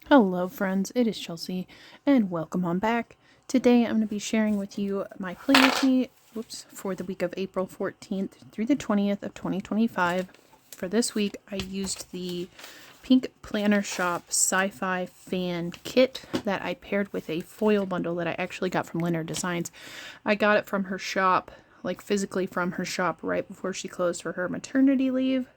Hello friends, it is Chelsea and welcome on back. Today I'm going to be sharing with you my play routine for the week of April 14th through the 20th of 2025. For this week I used the Pink Planner Shop Sci Fi Fan kit that I paired with a foil bundle that I actually got from Leonard Designs. I got it from her shop, like physically from her shop right before she closed for her maternity leave.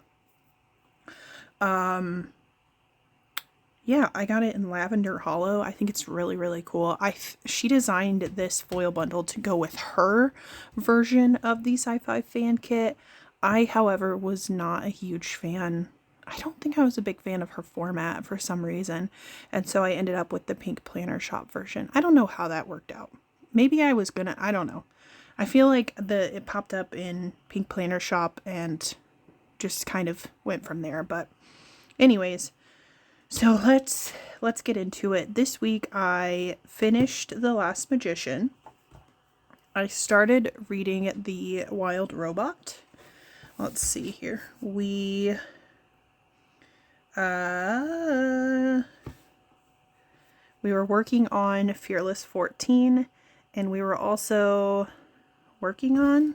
Yeah, I got it in Lavender Hollow. I think it's really, really cool. She designed this foil bundle to go with her version of the Sci-Fi Fan kit. I, however, was not a huge fan. I don't think I was a big fan of her format for some reason. And so I ended up with the Pink Planner Shop version. I don't know how that worked out. Maybe I was gonna, I don't know. I feel like it popped up in Pink Planner Shop and just kind of went from there. But anyways, so let's get into it. This week I finished The Last Magician. I started reading The Wild Robot. Let's see here. We were working on Fearless 14, and we were also working on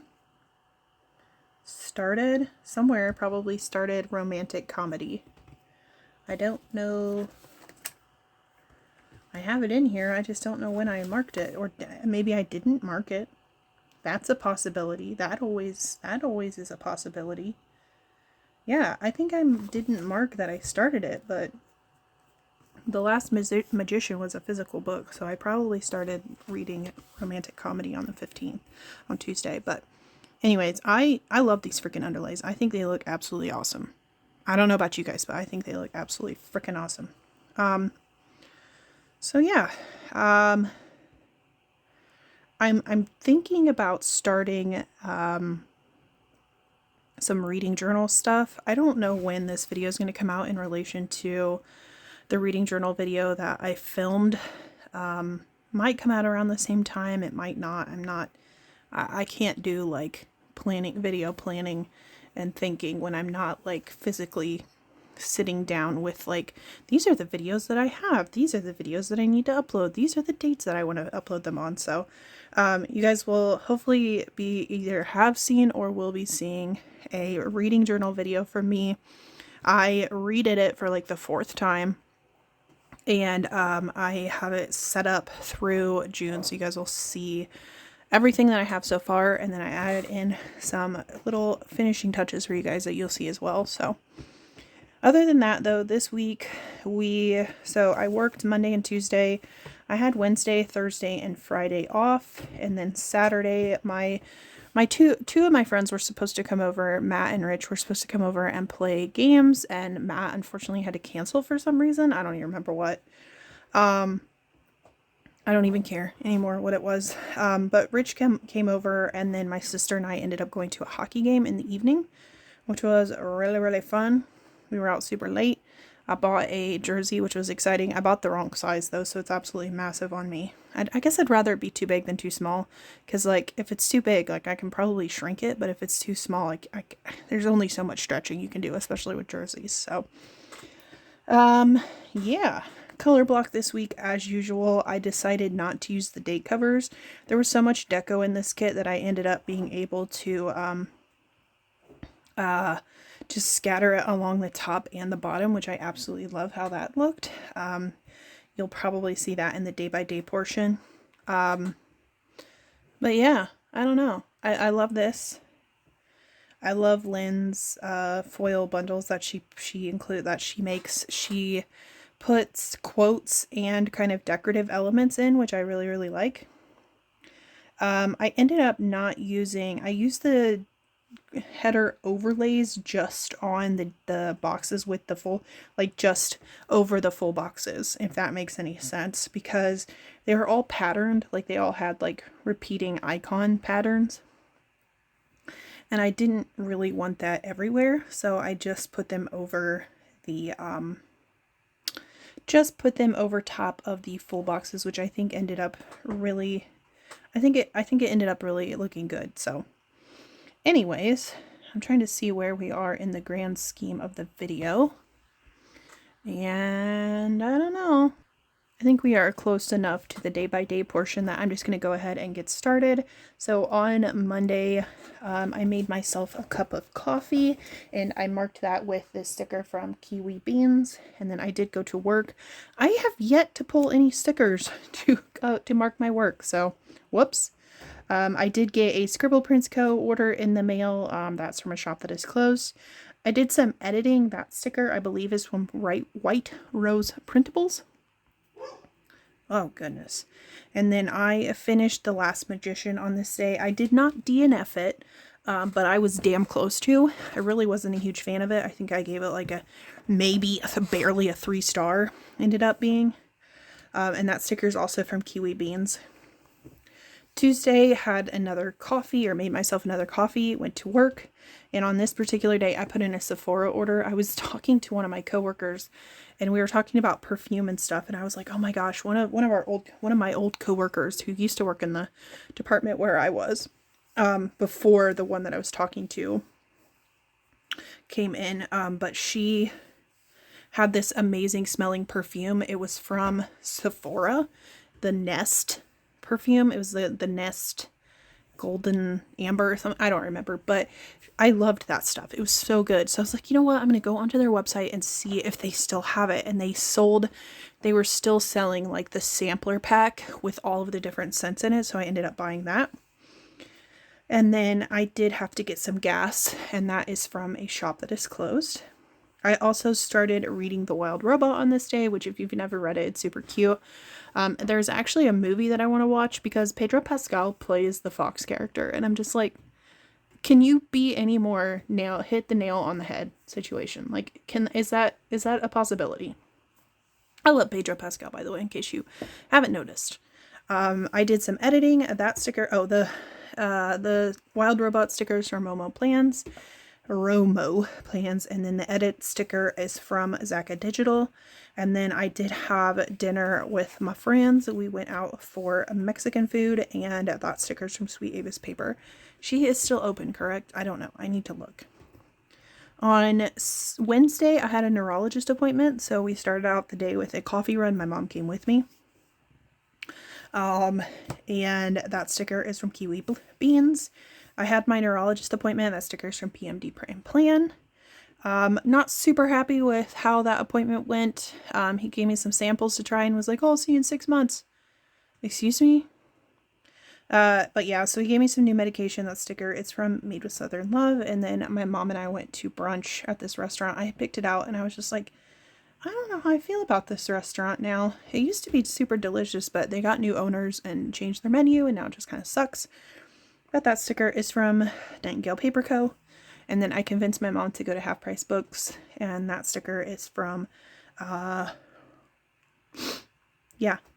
probably started romantic comedy. I don't know. I have it in here. I just don't know when I marked it, or maybe I didn't mark it. That's a possibility. That always is a possibility. Yeah, I think I didn't mark that I started it, but The Last Magician was a physical book, so I probably started reading romantic comedy on the 15th, on Tuesday. But anyways, I love these freaking underlays. I think they look absolutely awesome. I don't know about you guys, but I think they look absolutely freaking awesome. So yeah, I'm thinking about starting some reading journal stuff. I don't know when this video is going to come out in relation to the reading journal video that I filmed. Might come out around the same time. It might not. I can't do like video planning and thinking when I'm not like physically sitting down with like, these are the videos that I have, these are the videos that I need to upload, these are the dates that I want to upload them on. So you guys will hopefully be either have seen or will be seeing a reading journal video from me. I redid it for like the 4th time, and I have it set up through June, so you guys will see everything that I have so far, and then I added in some little finishing touches for you guys that you'll see as well. So other than that, though, this week I worked Monday and Tuesday. I had Wednesday, Thursday, and Friday off, and then Saturday, my two of my friends were supposed to come over. Matt and Rich were supposed to come over and play games, and Matt unfortunately had to cancel for some reason. I don't even remember what. I don't even care anymore what it was. But Rich came over, and then my sister and I ended up going to a hockey game in the evening, which was really, really fun. We were out super late. I bought a jersey, which was exciting. I bought the wrong size, though, so it's absolutely massive on me. I guess I'd rather it be too big than too small, because, like, if it's too big, like, I can probably shrink it, but if it's too small, like, there's only so much stretching you can do, especially with jerseys. So, yeah. Color block this week, as usual. I decided not to use the date covers. There was so much deco in this kit that I ended up being able to, just scatter it along the top and the bottom, which I absolutely love how that looked. You'll probably see that in the day-by-day portion. But yeah, I don't know. I love this. I love Lynn's foil bundles that she makes. She puts quotes and kind of decorative elements in, which I really, really like. I ended up not using, I used the header overlays just on the boxes with the full, like just over the full boxes, if that makes any sense, because they were all patterned, like they all had like repeating icon patterns, and I didn't really want that everywhere, so I just put them over the top of the full boxes, which I think ended up really, I think it ended up really looking good. So anyways, I'm trying to see where we are in the grand scheme of the video. And I don't know. think we are close enough to the day-by-day portion that I'm just going to go ahead and get started. So on Monday, I made myself a cup of coffee, and I marked that with this sticker from Kiwi Beans, and then I did go to work. I have yet to pull any stickers to mark my work, so whoops. I did get a Scribble Prints Co. order in the mail. That's from a shop that is closed. I did some editing. That sticker, I believe, is from White Rose Printables. Oh, goodness. And then I finished The Last Magician on this day. I did not DNF it, but I was damn close to. I really wasn't a huge fan of it. I think I gave it like barely a 3-star, ended up being. And that sticker is also from Kiwi Beans. Tuesday, had another coffee, or made myself another coffee, went to work, and on this particular day, I put in a Sephora order. I was talking to one of my coworkers, and we were talking about perfume and stuff, and I was like, oh my gosh, one of my old coworkers who used to work in the department where I was, before the one that I was talking to came in, but she had this amazing smelling perfume. It was from Sephora, the Nest perfume. It was the Nest Golden Amber or something. I don't remember, but I loved that stuff. It was so good. So I was like, you know what? I'm going to go onto their website and see if they still have it. And they were still selling like the sampler pack with all of the different scents in it. So I ended up buying that. And then I did have to get some gas, and that is from a shop that is closed. I also started reading The Wild Robot on this day, which if you've never read it, it's super cute. There's actually a movie that I want to watch because Pedro Pascal plays the fox character, and I'm just like, can you be any more hit the nail on the head situation? Like, is that a possibility? I love Pedro Pascal, by the way, in case you haven't noticed. I did some editing. That sticker, the Wild Robot stickers from Romo Plans, and then the edit sticker is from Zaka Digital. And then I did have dinner with my friends. We went out for Mexican food, and that sticker's from Sweet Avis Paper. She is still open, correct? I don't know. I need to look. On Wednesday, I had a neurologist appointment, so we started out the day with a coffee run. My mom came with me. And that sticker is from Kiwi Beans. I had my neurologist appointment. That sticker is from PMD Print and Plan. Not super happy with how that appointment went. He gave me some samples to try and was like, oh, I'll see you in 6 months. Excuse me? But yeah, so he gave me some new medication. That sticker, it's from Made with Southern Love. And then my mom and I went to brunch at this restaurant. I picked it out, and I was just like, I don't know how I feel about this restaurant now. It used to be super delicious, but they got new owners and changed their menu, and now it just kind of sucks. But that sticker is from Nightingale Paper Co. And then I convinced my mom to go to Half Price Books, and that sticker is from,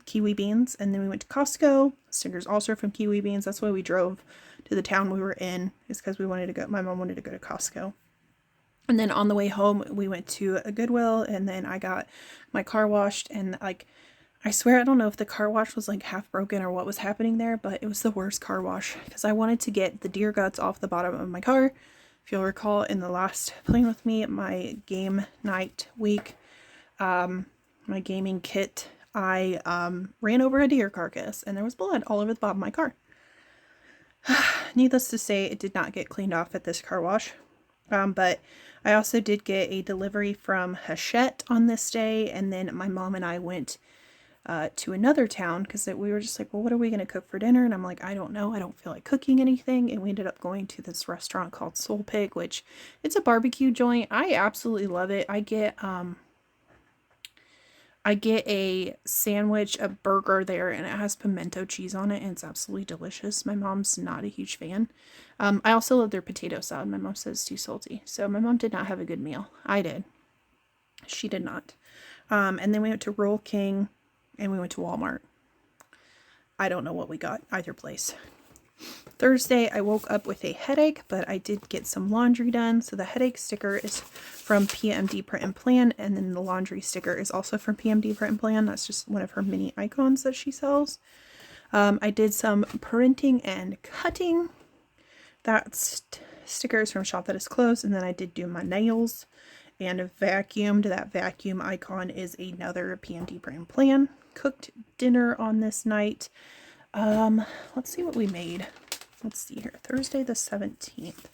Kiwi Beans. And then we went to Costco. Sticker's also from Kiwi Beans. That's why we drove to the town we were in, is because my mom wanted to go to Costco. And then on the way home, we went to a Goodwill, and then I got my car washed, and I swear I don't know if the car wash was like half broken or what was happening there, but it was the worst car wash because I wanted to get the deer guts off the bottom of my car. If you'll recall, in the last Playing With Me, my game night week, my gaming kit, I ran over a deer carcass, and there was blood all over the bottom of my car. Needless to say, it did not get cleaned off at this car wash. But I also did get a delivery from Hachette on this day, and then my mom and I went to another town because we were just like, well, what are we going to cook for dinner? And I'm like, I don't know. I don't feel like cooking anything. And we ended up going to this restaurant called Soul Pig, which it's a barbecue joint. I absolutely love it. I get a sandwich, a burger there, and it has pimento cheese on it, and it's absolutely delicious. My mom's not a huge fan. I also love their potato salad. My mom says it's too salty. So my mom did not have a good meal. I did. She did not. And then we went to Roll King, and we went to Walmart. I don't know what we got either place. Thursday, I woke up with a headache, but I did get some laundry done. So the headache sticker is from PMD Print and Plan, and then the laundry sticker is also from PMD Print and Plan. That's just one of her mini icons that she sells. I did some printing and cutting. That sticker is from a shop that is closed, and then I did do my nails. and vacuumed. That vacuum icon is another P&D brand plan. Cooked dinner on this night. Let's see what we made. Let's see here. Thursday the 17th.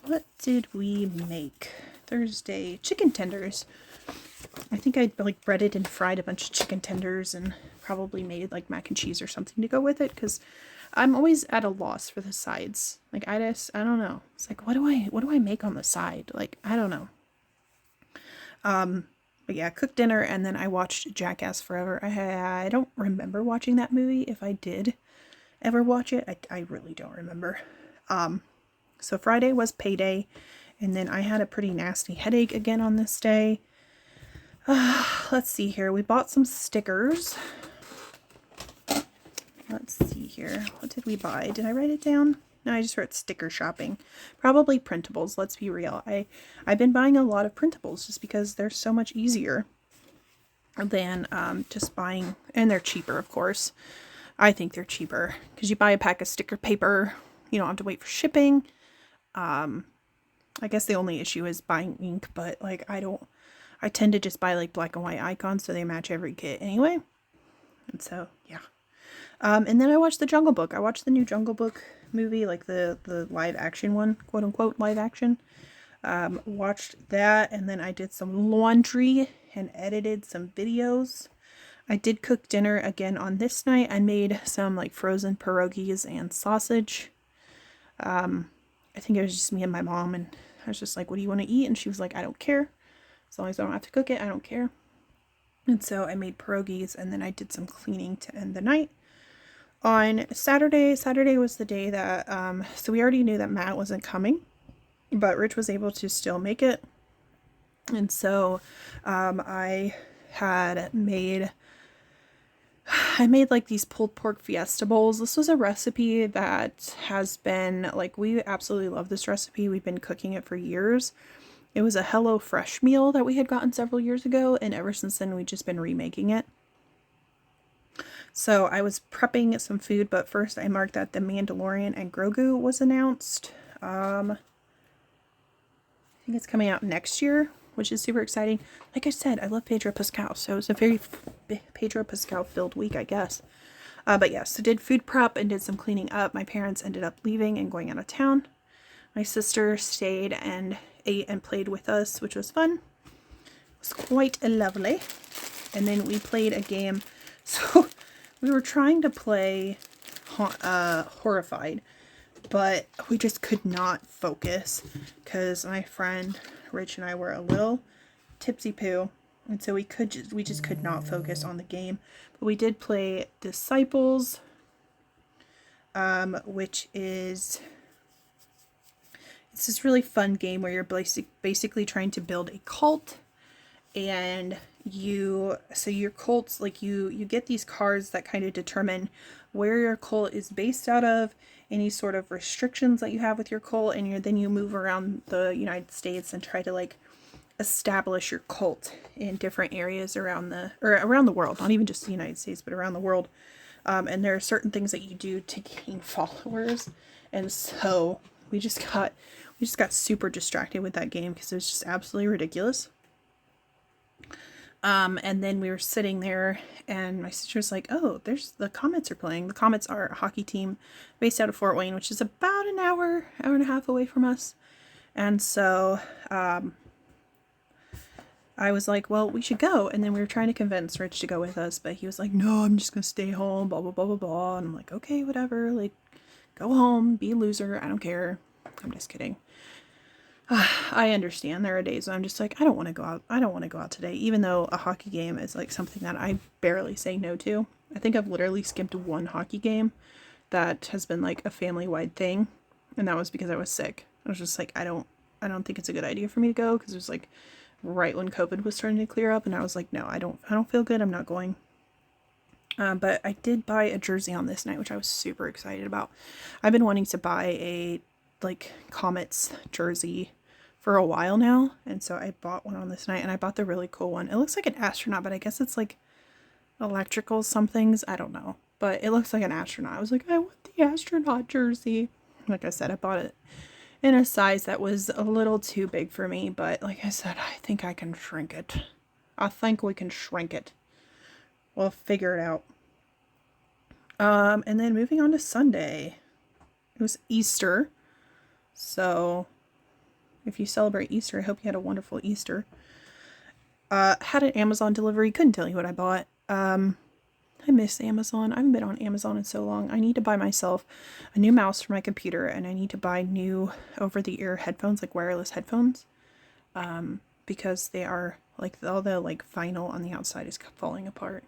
What did we make? Thursday, chicken tenders. I think I like breaded and fried a bunch of chicken tenders and probably made like mac and cheese or something to go with it, because I'm always at a loss for the sides. Like I don't know. It's like, what do I make on the side? Like, I don't know. But yeah, cooked dinner, and then I watched Jackass Forever. I don't remember watching that movie. If I did ever watch it, I really don't remember. So Friday was payday, and then I had a pretty nasty headache again on this day. Let's see here. We bought some stickers. Let's see here. What did we buy? Did I write it down? No, I just wrote sticker shopping. Probably printables, let's be real. I've been buying a lot of printables just because they're so much easier than just buying, and they're cheaper, of course. I think they're cheaper because you buy a pack of sticker paper, you don't have to wait for shipping. I guess the only issue is buying ink, but like I tend to just buy like black and white icons so they match every kit anyway. And so, yeah. And then I watched the Jungle Book. I watched the new Jungle Book movie, like the live action one, quote unquote live action. Watched that, and then I did some laundry and edited some videos. I did cook dinner again on this night. I made some like frozen pierogies and sausage. I think it was just me and my mom, and I was just like, what do you want to eat? And she was like, I don't care. As long as I don't have to cook it, I don't care. And so I made pierogies, and then I did some cleaning to end the night. On Saturday was the day that, so we already knew that Matt wasn't coming, but Rich was able to still make it. And so, I made like these pulled pork fiesta bowls. This was a recipe that has been, like, we absolutely love this recipe. We've been cooking it for years. It was a Hello Fresh meal that we had gotten several years ago, and ever since then we've just been remaking it. So I was prepping some food, but first I marked that The Mandalorian and Grogu was announced. I think it's coming out next year, which is super exciting. Like I said, I love Pedro Pascal, so it was a very Pedro Pascal filled week, I guess. But yeah, so did food prep and did some cleaning up. My parents ended up leaving and going out of town. My sister stayed and ate and played with us, which was fun. It was quite lovely. And then we played a game. So we were trying to play Horrified, but we just could not focus because my friend Rich and I were a little tipsy-poo, and so we just could not focus on the game. But we did play Disciples, which is, it's this really fun game where you're basically trying to build a cult, and so your cults, like you get these cards that kind of determine where your cult is based out of, any sort of restrictions that you have with your cult, and then you move around the United States and try to like establish your cult in different areas around the world, not even just the United States, but around the world. And there are certain things that you do to gain followers, and so we just got super distracted with that game because it was just absolutely ridiculous. And then we were sitting there, and my sister was like, oh, the Comets are playing. The Comets are a hockey team based out of Fort Wayne, which is about an hour and a half away from us. And so, I was like, well, we should go. And then we were trying to convince Rich to go with us, but he was like, no, I'm just going to stay home, blah, blah, blah, blah, blah. And I'm like, okay, whatever. Like, go home, be a loser. I don't care. I'm just kidding. I understand there are days when I'm just like, I don't want to go out. I don't want to go out today, even though a hockey game is like something that I barely say no to. I think I've literally skipped one hockey game that has been like a family-wide thing, and that was because I was sick. I was just like, I don't think it's a good idea for me to go, because it was like right when COVID was starting to clear up, and I was like, no, I don't feel good. I'm not going. But I did buy a jersey on this night, which I was super excited about. I've been wanting to buy a like Comets jersey for a while now, and so I bought one on this night, and I bought the really cool one. It looks like an astronaut, but I guess it's like electrical somethings, I don't know, but it looks like an astronaut. I was like, I want the astronaut jersey. Like I said, I bought it in a size that was a little too big for me, but like I said, I think I can shrink it. I think we can shrink it. We'll figure it out. And then moving on to Sunday. It was Easter. So if you celebrate Easter, I hope you had a wonderful Easter. Had an Amazon delivery. Couldn't tell you what I bought. I miss Amazon. I haven't been on Amazon in so long. I need to buy myself a new mouse for my computer, and I need to buy new over-the-ear headphones, like wireless headphones, because they are like all the like vinyl on the outside is falling apart.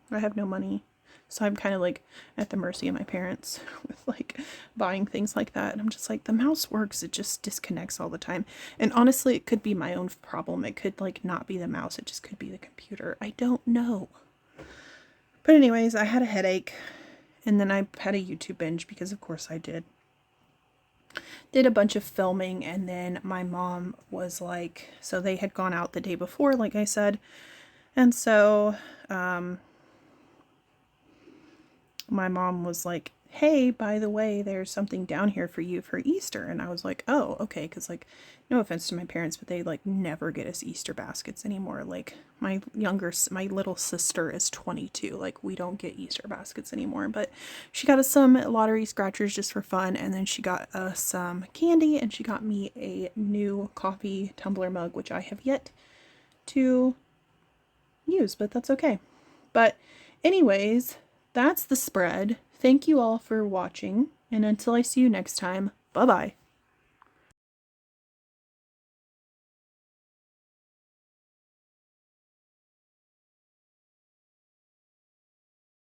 I have no money, so I'm kind of like at the mercy of my parents with like buying things like that. And I'm just like, the mouse works, it just disconnects all the time. And honestly, it could be my own problem. It could like not be the mouse, it just could be the computer. I don't know. But anyways, I had a headache, and then I had a YouTube binge because of course I did. Did a bunch of filming, and then my mom was like, so they had gone out the day before, like I said, and so my mom was like, hey, by the way, there's something down here for you for Easter. And I was like, oh, okay. Because like, no offense to my parents, but they like never get us Easter baskets anymore. Like my little sister is 22. Like we don't get Easter baskets anymore. But she got us some lottery scratchers just for fun. And then she got us some candy, and she got me a new coffee tumbler mug, which I have yet to use, but that's okay. But anyways, that's the spread. Thank you all for watching, and until I see you next time, bye-bye.